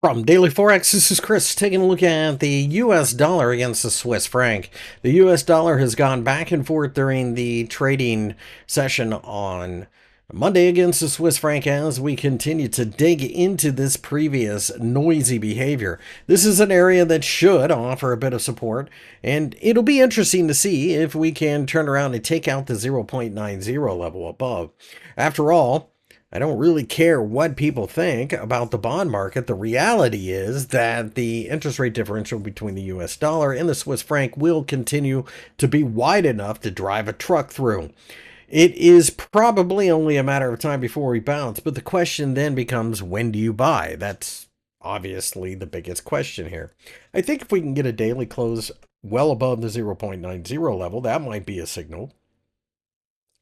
From Daily Forex, this is Chris taking a look at the US dollar against the Swiss franc. The US dollar has gone back and forth during the trading session on Monday against the Swiss franc as we continue to dig into this previous noisy behavior. This is an area that should offer a bit of support, and it'll be interesting to see if we can turn around and take out the 0.90 level above. After all, I don't really care what people think about the bond market. The reality is that the interest rate differential between the US dollar and the Swiss franc will continue to be wide enough to drive a truck through. It is probably only a matter of time before we bounce, but the question then becomes, when do you buy? That's obviously the biggest question here. I think if we can get a daily close well above the 0.90 level, that might be a signal.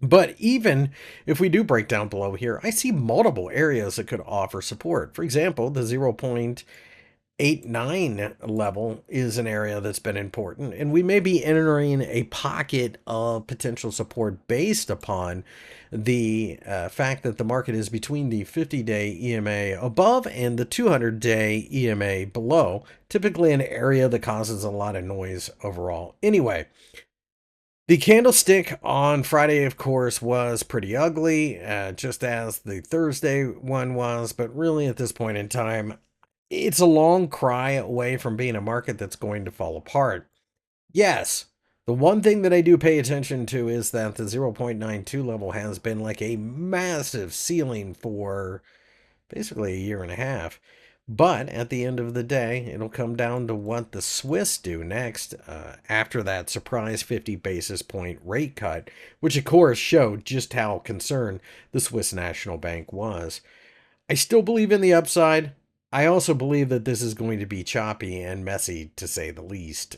But even if we do break down below here, I see multiple areas that could offer support. For example, the 0.89 level is an area that's been important, and we may be entering a pocket of potential support based upon the fact that the market is between the 50-day EMA above and the 200-day EMA below, typically an area that causes a lot of noise overall. Anyway, the candlestick on Friday, of course, was pretty ugly, just as the Thursday one was. But really, at this point in time, it's a long cry away from being a market that's going to fall apart. Yes, the one thing that I do pay attention to is that the 0.92 level has been like a massive ceiling for basically a year and a half. But at the end of the day, it'll come down to what the Swiss do next after that surprise 50 basis point rate cut, which of course showed just how concerned the Swiss National Bank was. I still believe in the upside. I also believe that this is going to be choppy and messy, to say the least.